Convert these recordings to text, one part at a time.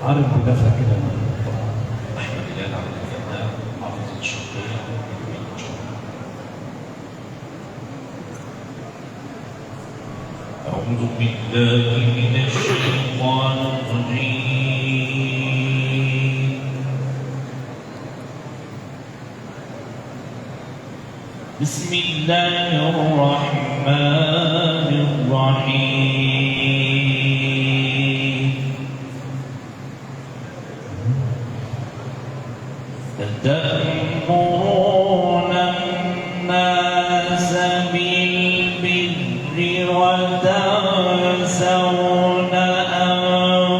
عارف بنفسك كده. أحمد بلال عبد الفتاح حافظ الشرقية. أعوذ بالله من الشيطان الرجيم. بسم الله الرحمن الرحيم. تأمرون الناس بالبر وتنسون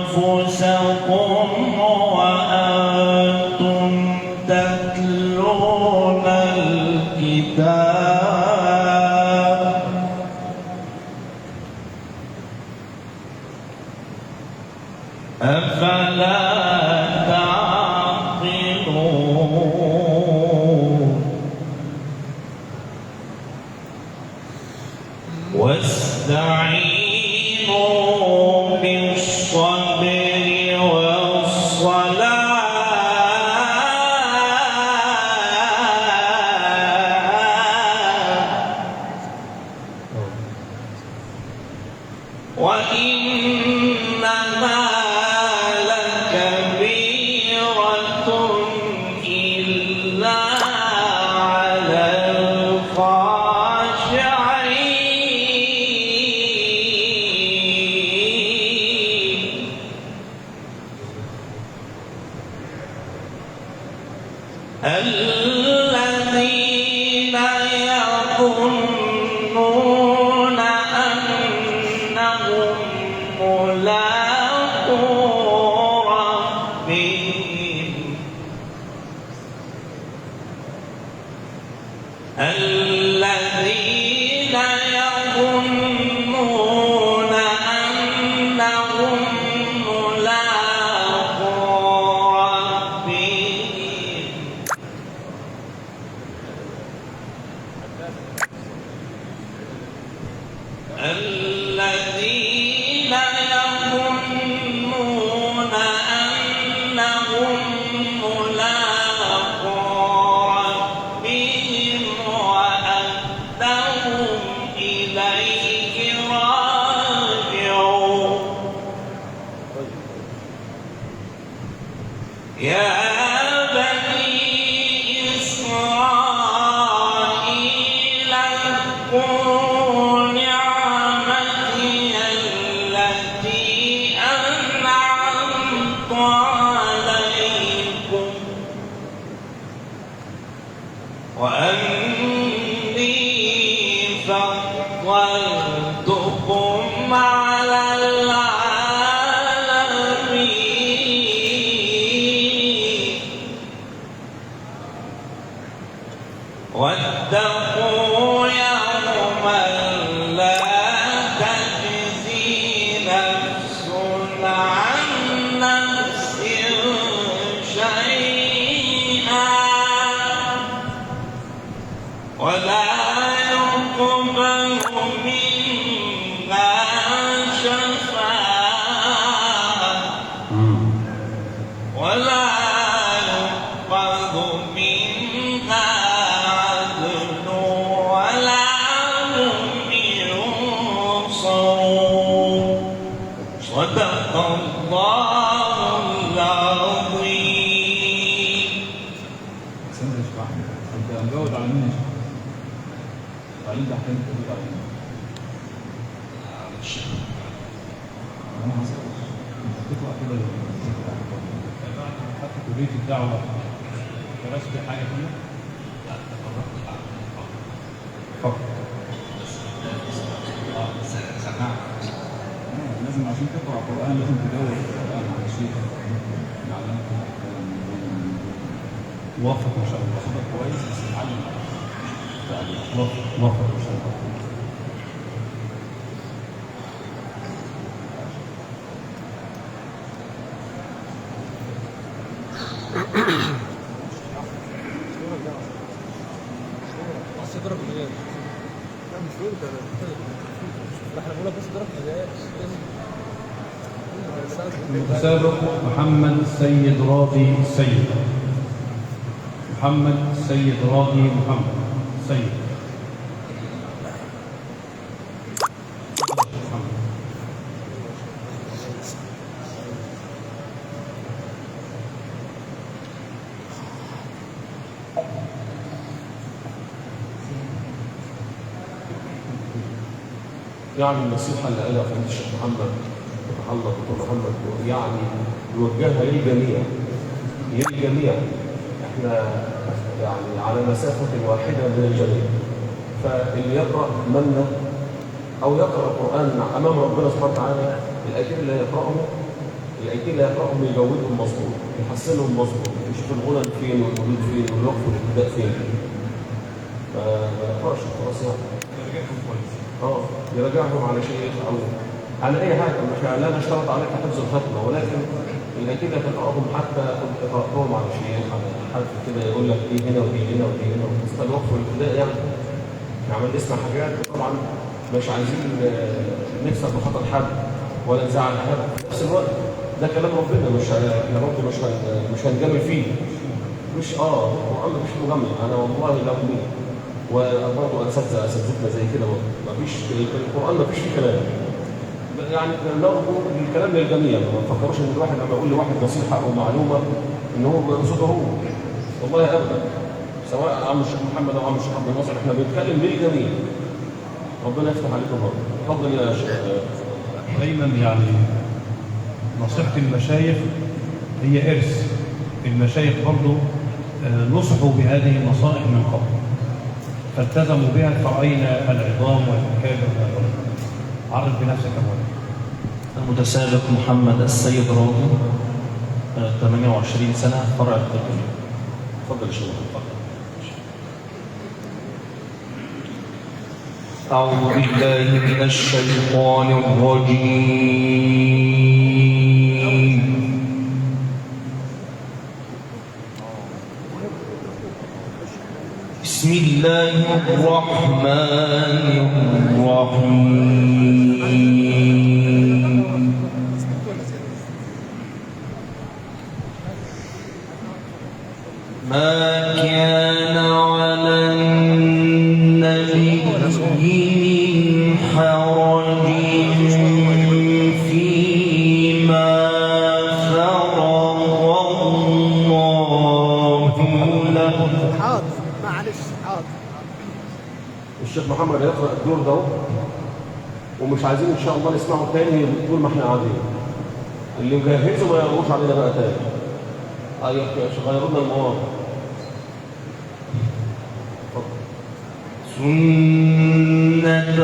أنفسكم وأنتم تتلون الكتاب أفلا واستعينوا بالصبر والصلاة وإنها لكبيرة إلا على الذين يظنون أنهم ملاقو ربهم الذين يظنون أنهم الذين يظنون أنهم ملاقو ربهم وأنهم إليه راجعون. يا بني إسرائيل اذكروا نعمتي التي أنعمت عليكم وأني فضلتكم على العالمين. واتقوا يوما لا تجزي نفس عن نفس شيئا ولا يقبل منها شفاعة ولا يؤخذ منها عدل ولا هم ينصرون. صدق الله العظيم. انت مجود على مين؟ تعليم ده احكام تجود على مين؟ انا حصل انت بتطلع كده حتى كليه الدعوه درست حاجه فيها؟ لا تفرغت على فقط سمعت. لازم عشان تقرا قران لازم تدور القران على شيء يعلمك الاحكام. موفق ما شاء الله. صوتك كويس بس اتعلم موفق ما شاء الله. ضرب بجاز. لا مش ضرب انا احنا بنقول بس ضرب بجاز. المتسابق محمد السيد راضي السيد. محمد السيد راضي محمد السيد. يعني النصيحة اللي قالها فضيلة الشيخ محمد دكتور محمد يعني يوجهها للجميع. احنا يعني على مسافة واحدة من الجميع، فاللي يقرأ منا أو يقرأ القرآن أمام ربنا سبحانه وتعالى الآيتين اللي يقرأهم يجودهم مظبوط، يحسنهم مظبوط، يشوف الغنى فين والمدود فين والوقف والابتداء فين. فما يقرأش خلاص يراجعهم على شيء او على اي حاجه. مش لا نشترط عليك حفظ الختمه، ولكن الاكيد تقراهم حتى قراتهم على شيء على حرف كده يقول لك ايه هنا ودي هنا ودي هنا، وبالنسبه للوقف والابتداء يعني عمال نسمع حاجات طبعا مش عايزين نكسب بخاطر حد ولا نزعل حد، في نفس الوقت ده كلام ربنا احنا برضه مش هنجامل فيه. مش القران مش مجامله. انا والله لو وبرضه اساتذتنا زي كده برضه مفيش القران مفيش فيه كلام، يعني نرجو الكلام للجميع. ما تفكروش ان الواحد لما يقول لواحد نصيحه او معلومه ان هو بيقصده هو، والله ابدا. سواء عم الشيخ محمد او عم الشيخ عبد الناصر احنا بنتكلم للجميع. ربنا يفتح عليكم برضه. اتفضل يا شيخ. دايما يعني نصيحة المشايخ هي إرث. المشايخ برضه نصحوا بهذه النصائح من قبل فالتزموا بها الفرعين العظام والأكابر. عرف بنفسك أولا. المتسابق محمد السيد راضي 28 سنة فرع الطبية. اتفضل يا شيخ. أعوذ بالله من الشيطان الرجيم. بسم الله الرحمن الرحيم. ما كان على النبي من حرج فيما فرض الله له. الشيخ محمد هيقرأ الدور ده ومش عايزين ان شاء الله نسمعه تاني طول ما احنا قاعدين. اللي مجهزه ما يقروش علينا بقى تاني. ايوه يا شيخ غيروا لنا المواضيع. سنة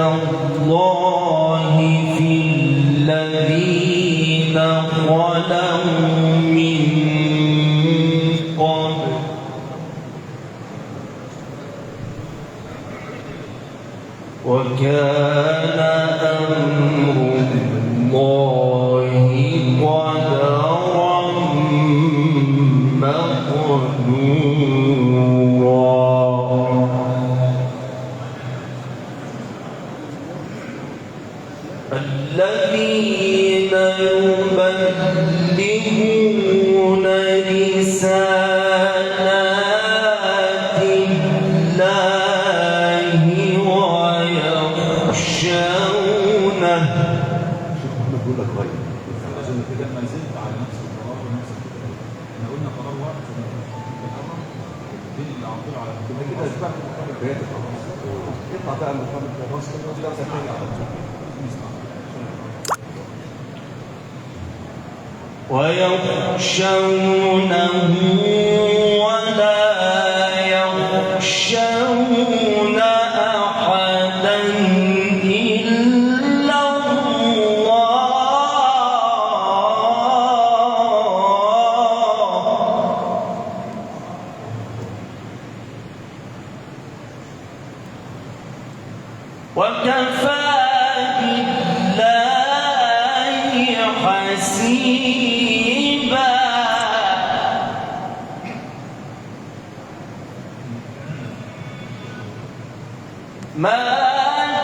الله في الذين خلوا من قبل وكان أمر الله قدرا مقدورا. الذين يبلغون رسالات الله ويخشونه. الشيخ محمد بيقول لك غير عشان كده ما زلت على نفس القرار ونفس الكلام. احنا قلنا قرار واحد دين اللي عطوه على كده اشبعت محمد بياتك خلاص. اطلع بقى من محمد خلاص كده ويخشونه ولا يخشون أحدا إلا الله وكفى بالله حسيبا. ما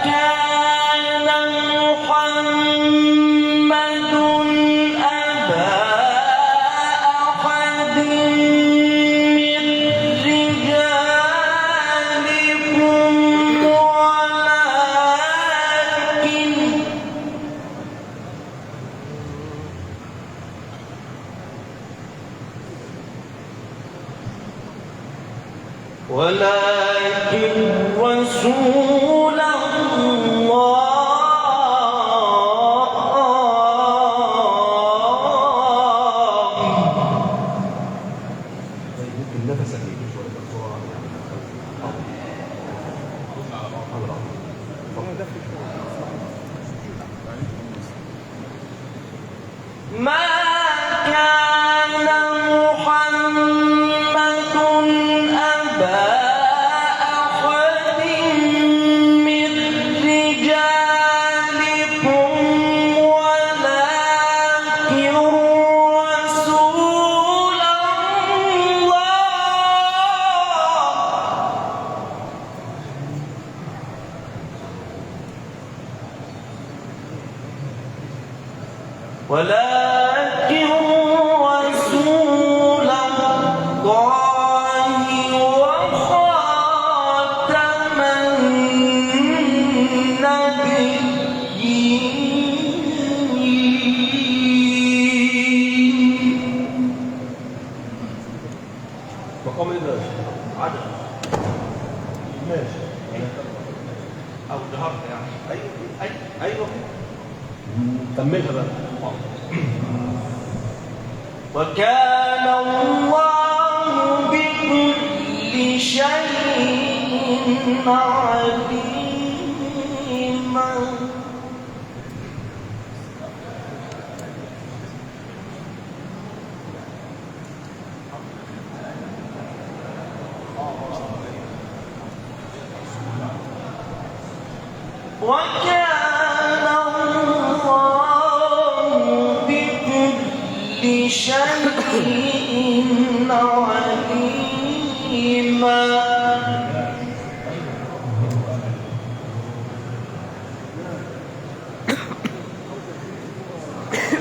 كان محمد ولكن رسول الله نفسك يجي شويه بسرعه ما كان محمد أبا أحد من رجالكم ولكن رسول الله ولكن رسول الله وخاتم النبيين. مقام ايه ده؟ عدد ماشي او جهرت يعني ايوه كملها بقى. وكان الله بكل شيء عليما. وكان الله بكل شيء عليما.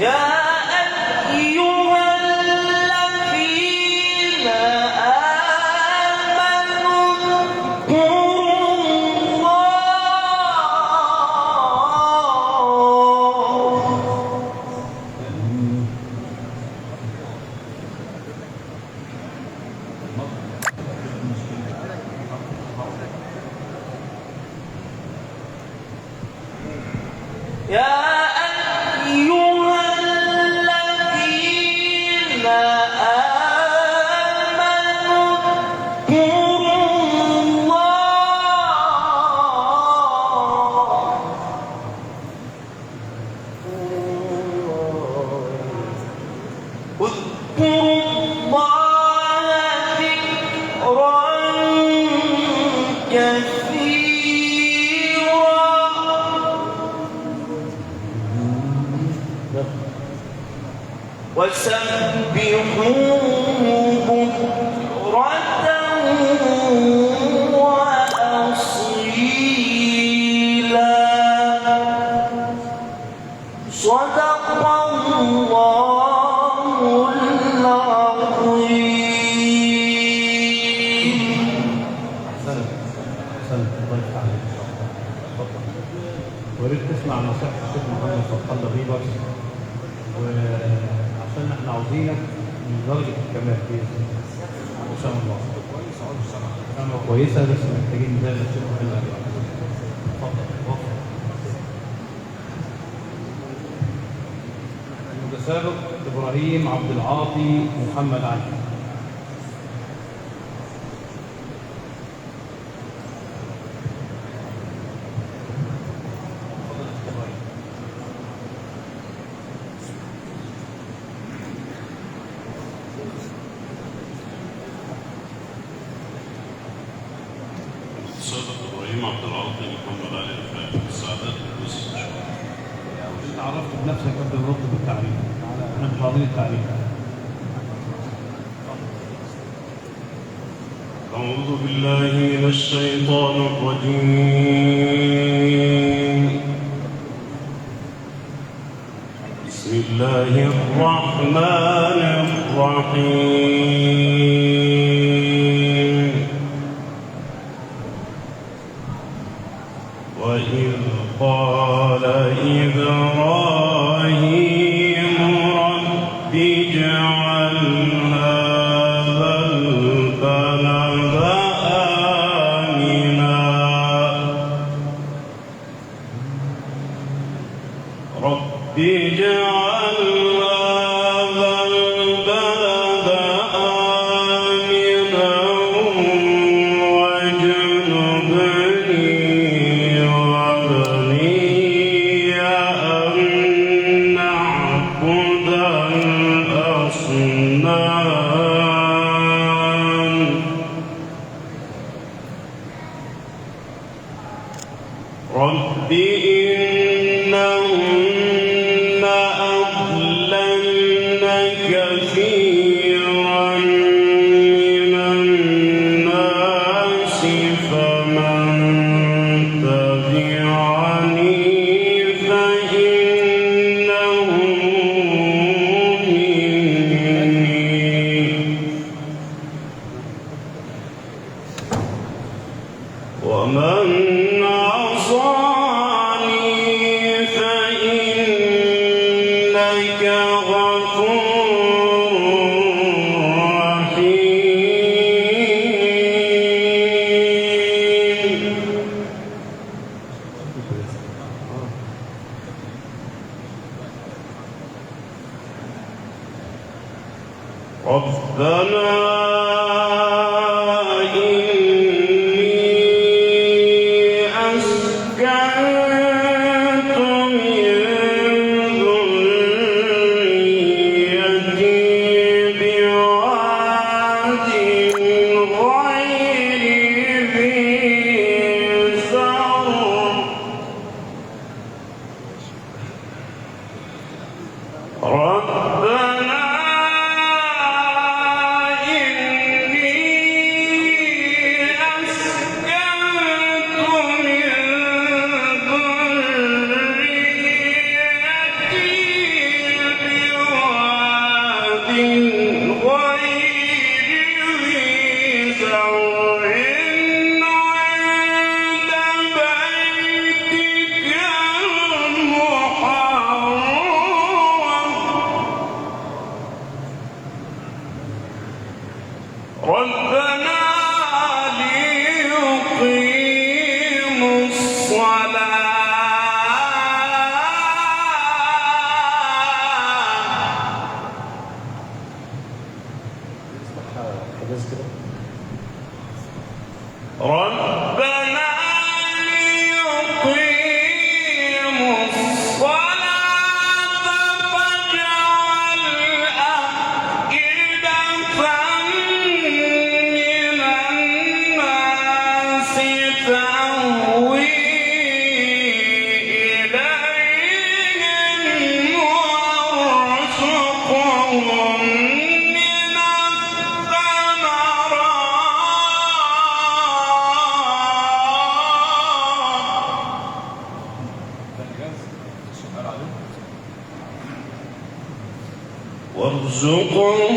يا أيها الذين آمنوا اذكروا يا أيها الذين آمنوا اذكروا الله ذكرا كثيرا وسبحوه بكرة وأصيلا. صدق الله العظيم. أحسنت الله يفتح عليك. اتفضل. وياريت تسمع نصيحة الشيخ محمد فتح الله بيبرس، وعشان احنا عاوزينك من درجة الكمال بإذن الله. إن شاء الله. كلمة كويسة بس محتاجين زي ما الشيخ محمد قال. اتفضل. المتسابق إبراهيم عبد العاطي محمد علي. السابق ابراهيم عبد العاطي محمد علي رفاعي السعادات الجزء. انت عرفت بنفسك قبل ما نطلب التعريف. احنا مش عاوزين التعريف. أعوذ بالله من الشيطان الرجيم. بسم الله الرحمن الرحيم. وإذ قال إبراهيم رب اجعل هذا البلد رب اجعل هذا البلد آمنا واجنبني وبني أن نعبد الأصنام رب إنهن أضللن كثيرا من الناس فمن تبعني فإنه مني ومن عصاني فإنك غفور رحيم ربنا إني أسكنت من ذريتي بواد غير ذي زرع ربنا ربنا ليقيموا ربنا ليقيموا الصلاة فاجعل أفئدة من الناس تهوي إليهم وارزقهم من وارزقهم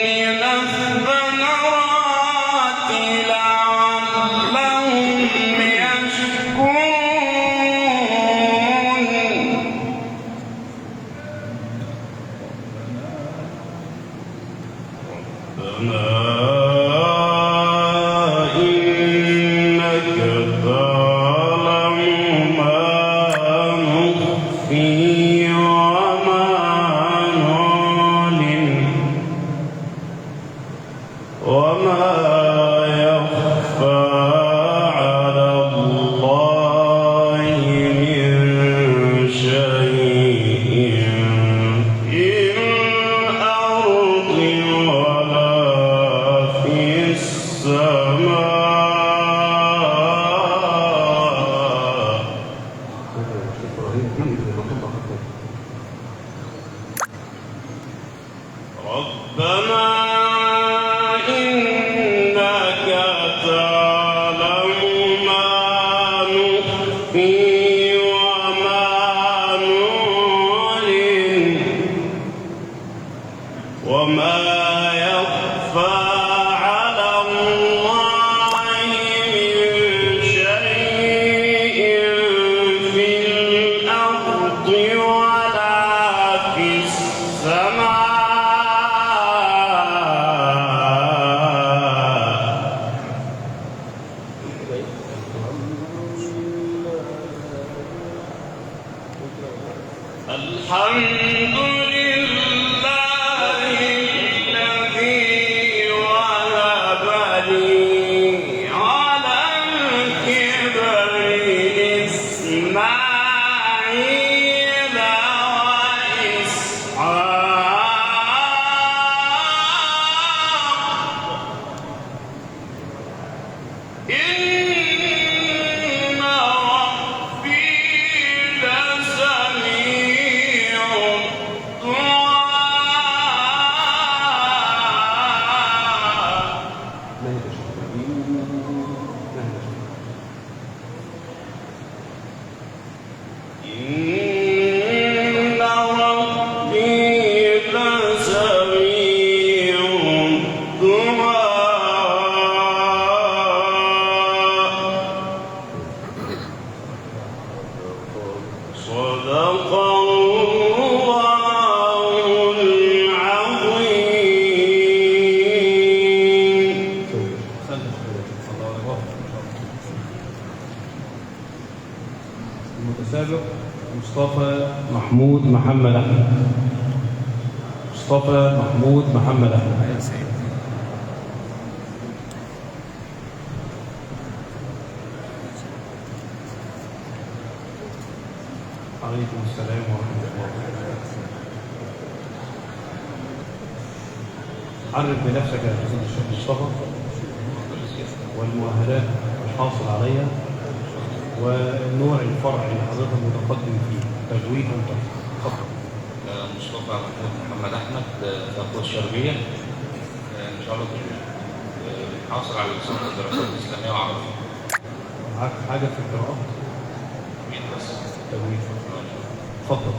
من الثمرات لعلهم يشكرون ربنا إنك تعلم ما نخفي وما يخفى على الله من شيء في الأرض ولا في السماء ربنا إنك تعلم ما نخفي وما نعلن وما يخفى على الله من شيء في الأرض الحمد لله الذي وهب لي على الكبر إسماعيل وإسحاق إن ربي لسميع إن ربي لسميع صدق الله العظيم. المتسابق مصطفى محمود محمد أحمد. مصطفى محمود محمد أحمد. عليكم السلام ورحمة الله وبركاته. عرف بنفسك يا أستاذ الشيخ مصطفى والمؤهلات الحاصل عليها والنوع الفرعي اللي حضرتك متقدم فيه تجويد وتفصيل. اتفضل. مصطفى محمود محمد احمد فقود الشربيه ان شاء الله حاصل على لسان الدراسات الاسلاميه وعربي. معاك حاجه في القراءات؟ بس تجويد. اتفضل.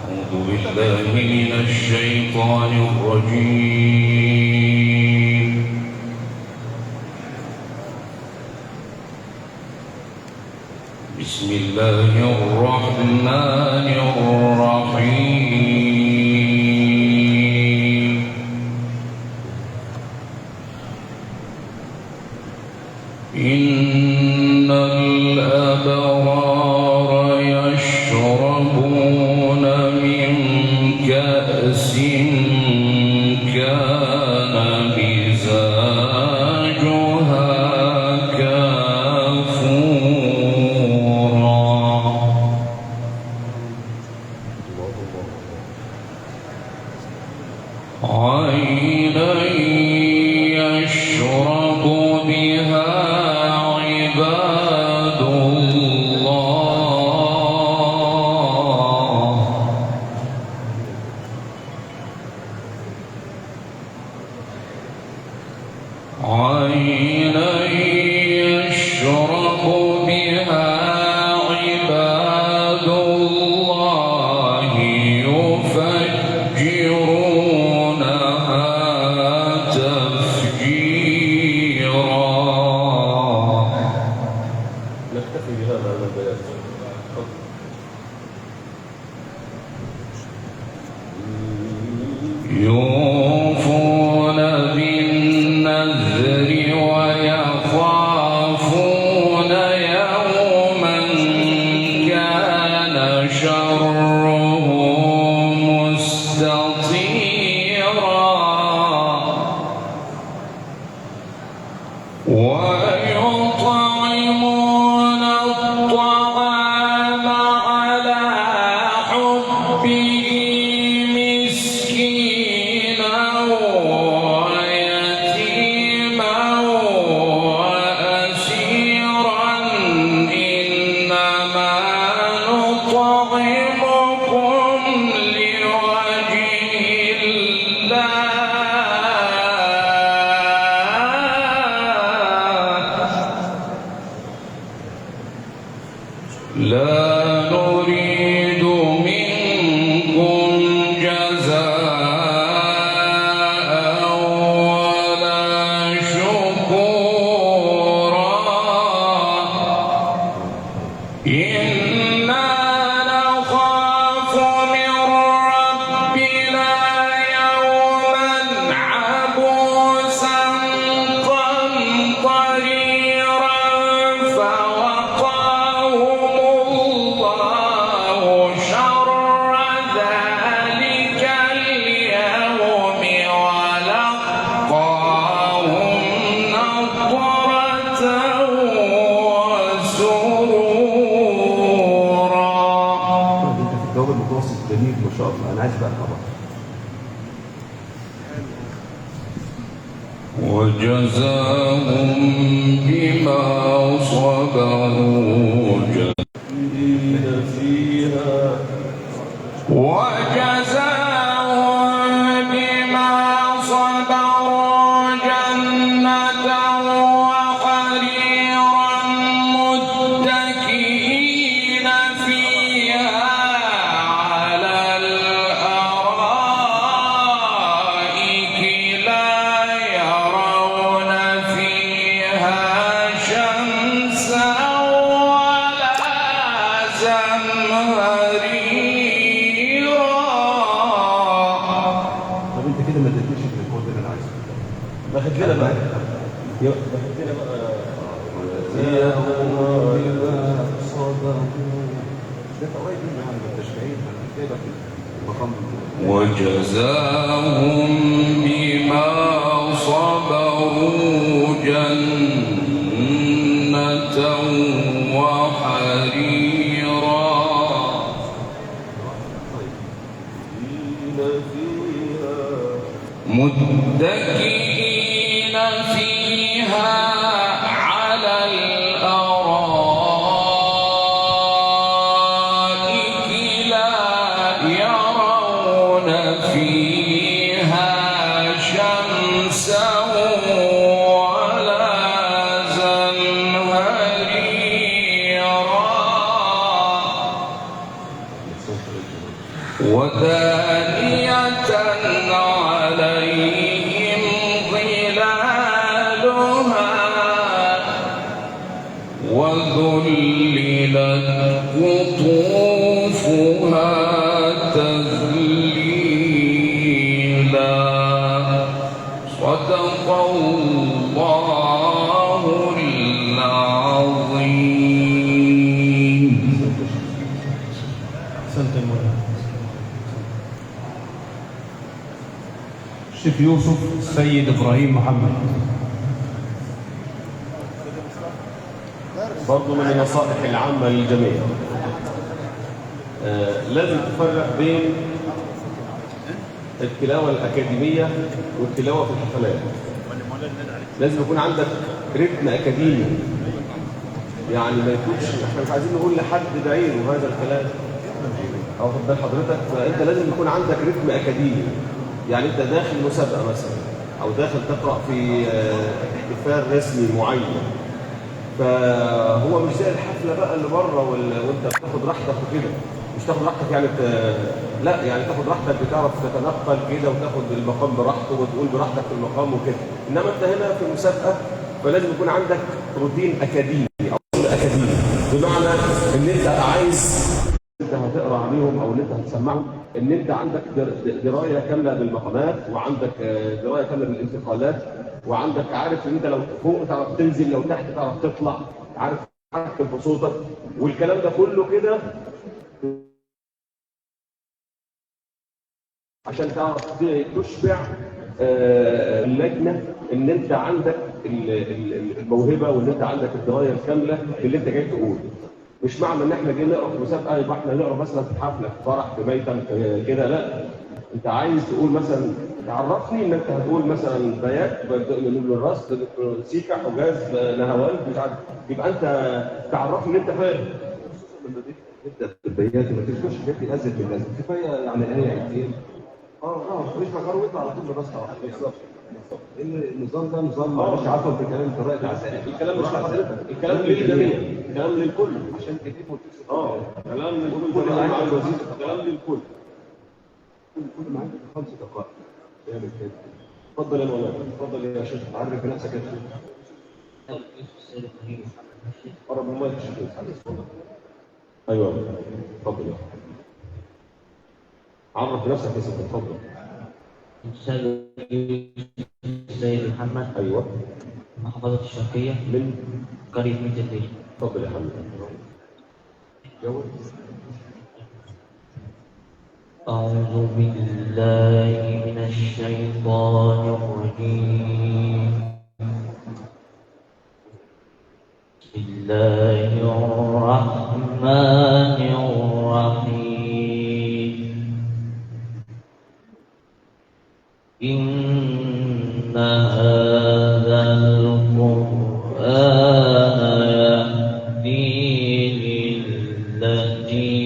أعوذ بالله من الشيطان الرجيم. بسم الله الرحمن الرحيم. إن الأبرار يشربون من كأس كان مزاجها كافورا عينا يشرب بها عباد الله عينا يشرب بها عباد الله يفجرونها تفجيرا. نكتفي بهذا من البيان. يوفون بالنذر ويخافون يوما كان شره مستطيرا ويطعمون الطعام على حبه مسكينا بقى خلاص. وجزاهم بما صبروا جنة فيها وجزاهم بما صبروا جنة وحريرا متكئين فيها على الأرائك لا يرون فيها شمسا ولا زمهريرا. طب انت كده ما اديتنيش الكود اللي انا عايزه. باخد لنا بقى باخد لنا بقى وجزاهم بما صبروا جنة وحريرا متكئين فيها على الأرائك لا يرون فيها شمسا ولا زمهريرا ودانية عليهم ظلالها وذللت قطوفها تذليلا. صدق الله العظيم. أحسنت المولى. الشيخ يوسف السيد إبراهيم محمد. برضه من النصائح العامة للجميع لازم تفرق بين التلاوة الأكاديمية والتلاوة في الحفلات. لازم يكون عندك رتم أكاديمي، يعني ما يكونش احنا مش عايزين نقول لحد بعينه هذا الكلام أو خد بال حضرتك، فأنت لازم يكون عندك رتم أكاديمي. يعني أنت داخل مسابقة مثلا أو داخل تقرأ في احتفال رسمي معين، فهو مش زي الحفله بقى اللي بره وانت بتاخد راحتك وكده. مش تاخد راحتك يعني لا يعني تاخد راحتك، بتعرف تتنقل كده وتاخد المقام براحته وتقول براحتك في المقام وكده. انما انت هنا في مسابقه فلازم يكون عندك روتين اكاديمي او اكاديمي، بمعنى ان انت عايز انت هتقرا عليهم او ان انت هتسمعهم ان انت عندك درايه كامله بالمقامات، وعندك درايه كامله بالانتقالات، وعندك عارف ان انت لو فوق تعرف تنزل، لو تحت تعرف تطلع، عارف تحكم في صوتك، والكلام ده كله كده عشان تعرف تشبع اللجنه ان انت عندك الموهبه وان انت عندك الدرايه الكامله باللي انت جاي تقوله. مش معنى ان احنا جايين نقرا في مسابقه يبقى احنا نقرا مثلا في حفله في فرح في ميتم كده، لا. انت عايز تقول مثلا تعرفني ان انت هتقول مثلا بيات من الراس سيكا حجاز نهوان مش عارف، يبقى انت تعرفني ان انت فاهم. تبدا بالبيات ما تذكرش حاجات تهزت من الناس، كفايه يعني ايه عايزين مش مكان ويطلع على طول بالراس طبعا. بالظبط النظام ده نظام مش عارفه بكلام طريقه عزائي. الكلام مش لحضرتك، الكلام للجميع، الكلام للكل عشان تجيبه كلام للكل، كلام للكل. كل معاك 5 دقائق تعمل كده. اتفضل يا مولانا، اتفضل يا شيخ، عرف بنفسك يا شيخ. قرب من المايك يا شيخ. ايوه اتفضل يا شيخ. عرف بنفسك يا شيخ، اتفضل. السيد محمد. ايوه. محافظة الشرقية من قرية ميت الليل. اتفضل يا حبيبي. جاوب. أعوذ بالله من الشيطان الرجيم. بسم الله الرحمن الرحيم. إن هذا القرآن يهدي للتي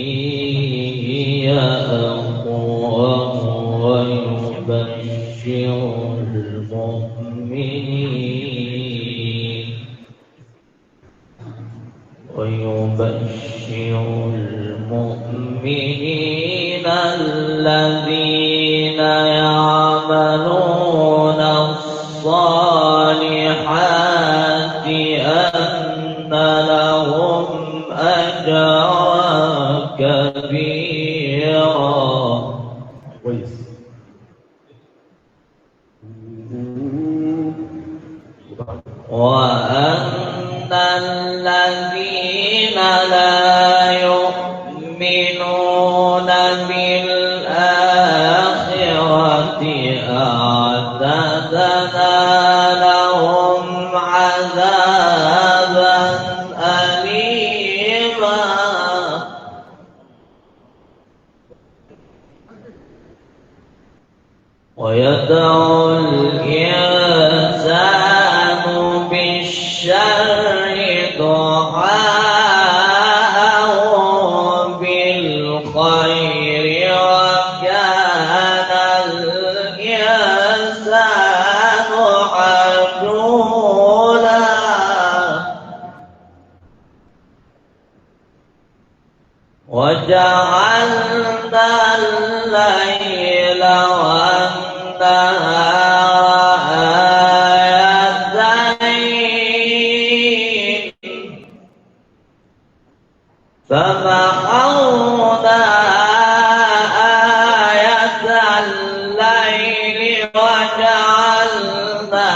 هي أقوم ويبشر المؤمنين الذين يعملون الصالحات أن لهم أجرا كبيرا. كويس. وأن الذين لا يؤمنون بالآخرة أعتدنا لهم عذابا أليما. ويدعو الإنسان بالشر دعاءه بالخير وكان الإنسان عجولا. وجعلنا الليل والنهار آيتين فمحونا آية الليل وجعلنا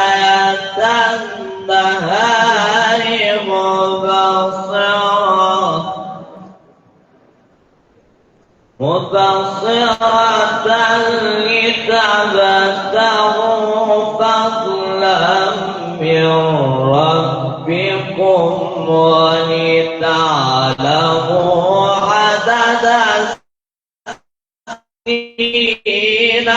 آية النهار مبصرة لتبتغوا فضلا من ربكم ولتعلموا عدد السنين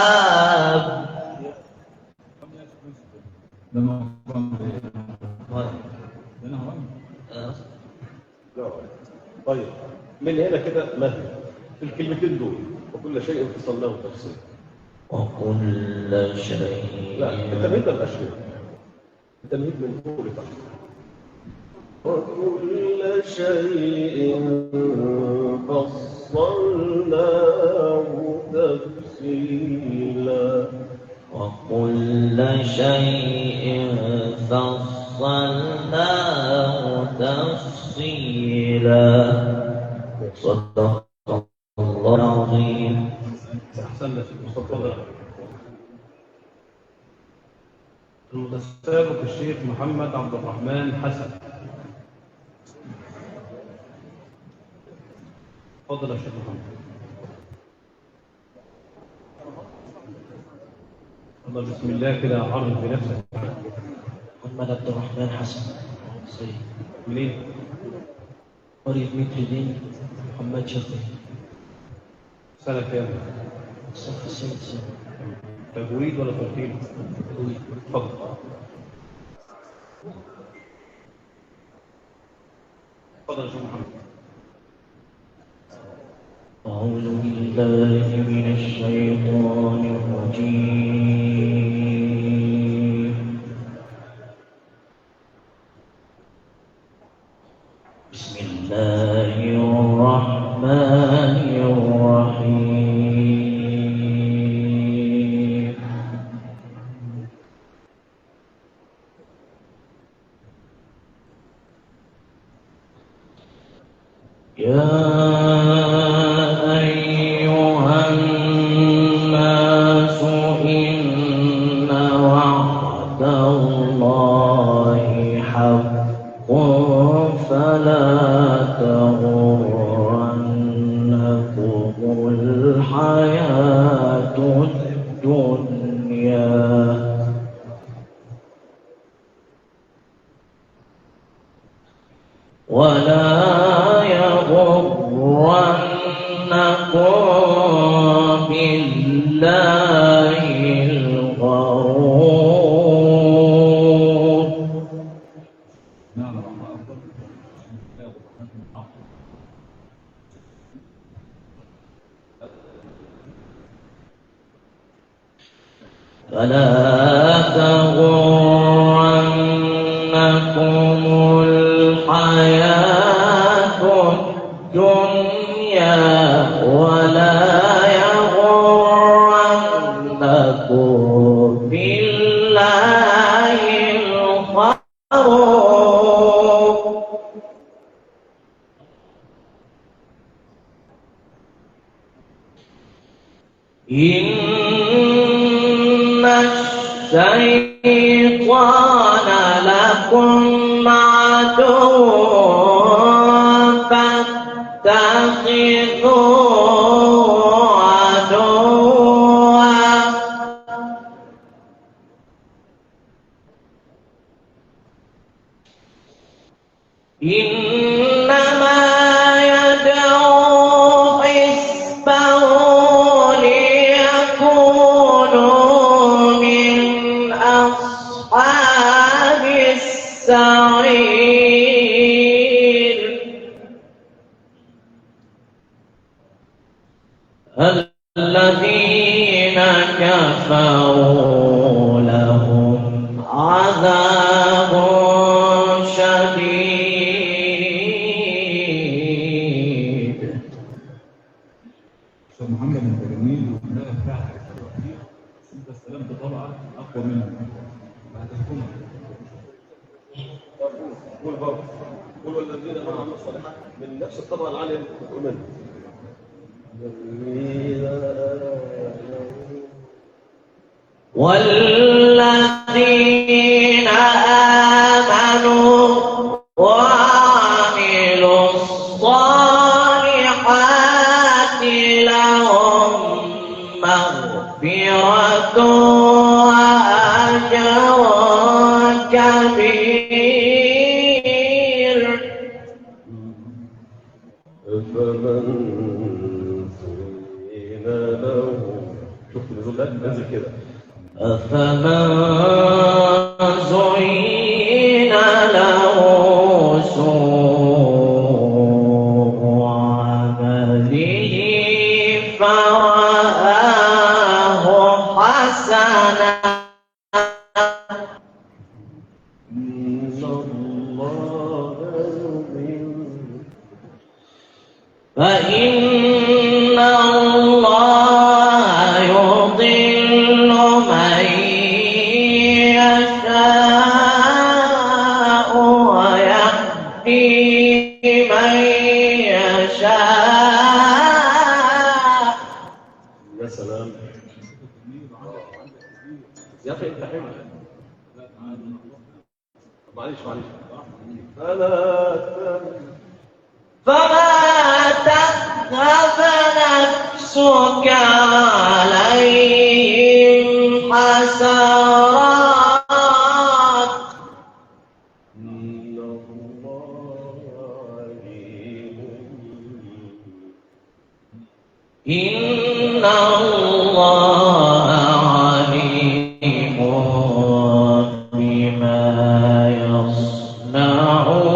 والحساب. ده مقام ده نهوان. طيب من هنا كده مهل في الكلمتين دول وكل شيء فصلناه تفصيل. وكل شيء لا التمهيد ده الاشياء، التمهيد من فوق لتحت. وكل شيء فصلناه تفصيلا. وكل شيء فصلناه تفصيلا. صدق الله العظيم. أحسن لك تفضل. المتسابق الشيخ محمد عبد الرحمن حسن. تفضل يا شيخ محمد. تفضل بسم الله كده عرض بنفسك. محمد عبد الرحمن حسن. منين؟ قرية متر دين محمد شفيق. سنة كام؟ الصف السادس. تجويد ولا ترتيب؟ تجويد. تفضل. تفضل يا شيخ محمد. أعوذ بالله من الشيطان الرجيم. بسم الله الرحمن الرحيم. يا أيها الناس إن وعد الله حق فلا تغرنكم الحياة الدنيا. ولا يغرنكم بالله الغرور. نعم الله أفضل. فلا تغرنكم الحياة الدنيا ولا يغرنكم بالله الغرور. إن الشيطان لكم عدو فاتخذوه عدوا. إنما يدعو حزبه ليكونوا من أصحاب السعير. الذين كفروا لهم عذاب شديد. أستاذ محمد أنت جميل والملاء بتاعتك كتير، بس أنت استلمت طبعا أقوى منك فهتحكمك. قول برضه قول والذين عملوا الصالحات من نفس الطبقه العاليه اللي بتقول منها. والذين آمنوا وعملوا الصالحات لهم مغفرة وأجر كبير. فمن زين له شوف النزول نزل كده. أفمن زين له سوء عمله فرآه حسنا فإن الله يضل من يشاء ويهدي من يشاء. يا سلام يا اخي انت حلو. معلش فما تذهب نفسك عليهم حسرات. إن الله عليم بما يصنعون.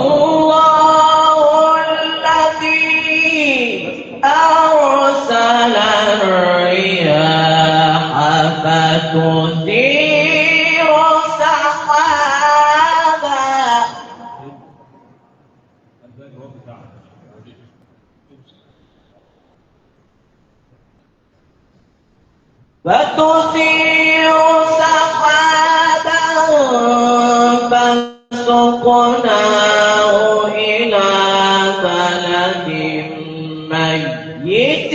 والله الذي أرسل الرياح فتثير سحابا فسقناه إلى بلد ميت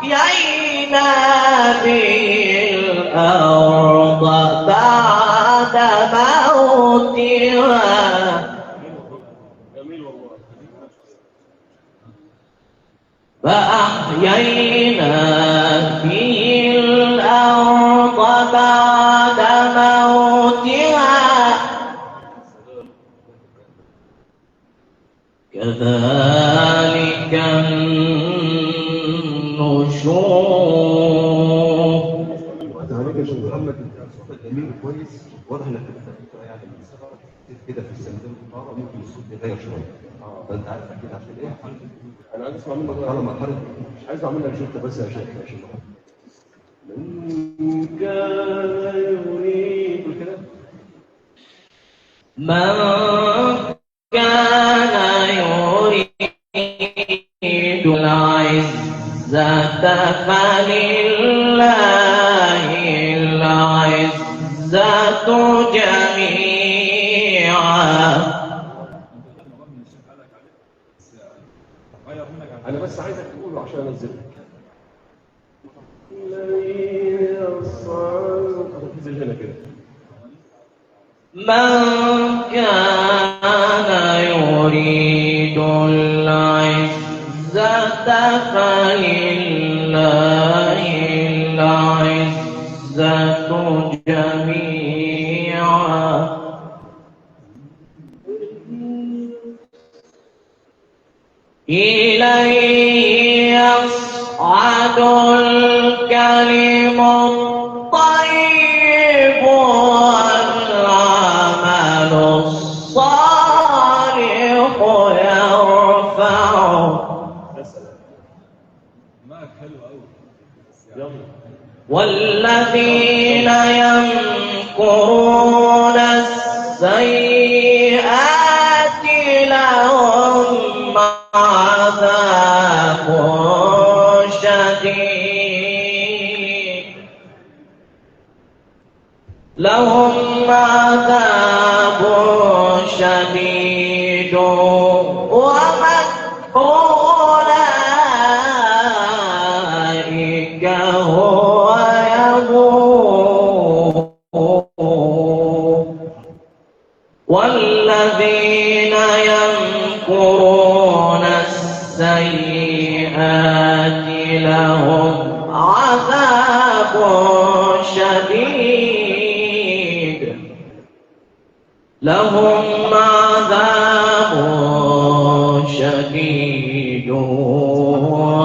فأحيينا به الأرض بعد موتها أحيينا به الأرض بعد موتها كذلك النشور. عليك يا شيخ محمد، انت صوتك جميل وكويس، واضح انك بتقرا يعني كده في السنتين القرار ممكن الصوت يتغير شويه. فانت عارف كده عشان ايه؟ انا عايز اسمع منك مرحله مش عايز اعمل لك شويه بس يا شيخ محمد. من كان يريد كده من كان يريد العزة فلله العزة جميعا. انا بس عايزك تقوله عشان انزلك. هنا كده من كان يريد العزة فلله العزة جميعا. إليه يصعد الكلم الطيب والعمل الصالح يرفعه. والذين يمكرون السيئات لهم عذاب شديد ومكر أولئك هو يبور. والذين يمكرون السيئات لهم عذاب شديد ومكر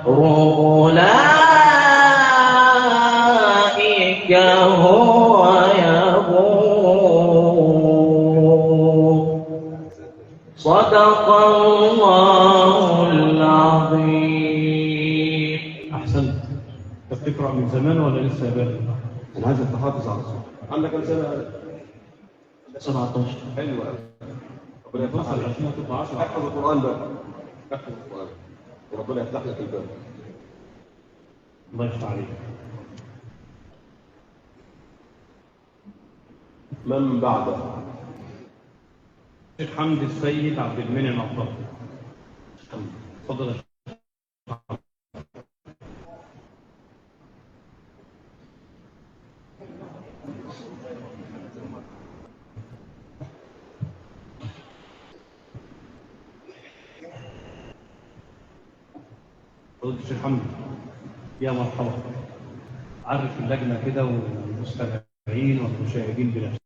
أولئك هو يبور. صدق الله العظيم. احسنت. انت بتقرا من زمان ولا لسه يا باشا؟ انا عايزك تحافظ على الصوت. عندك كام سنه؟ 17. حلو قوي. ربنا يفتح توصل عليك. 2012. احفظ القران بقى. احفظ القران وربنا يفتح لك الباب. الله يفتح عليك. من بعده؟ الشيخ حمدي السيد عبد المنعم عبد اتفضل يا شيخ. فضيلة الشيخ حمدي، يا مرحبا. عرف اللجنة كده والمستمعين والمشاهدين بنفسك.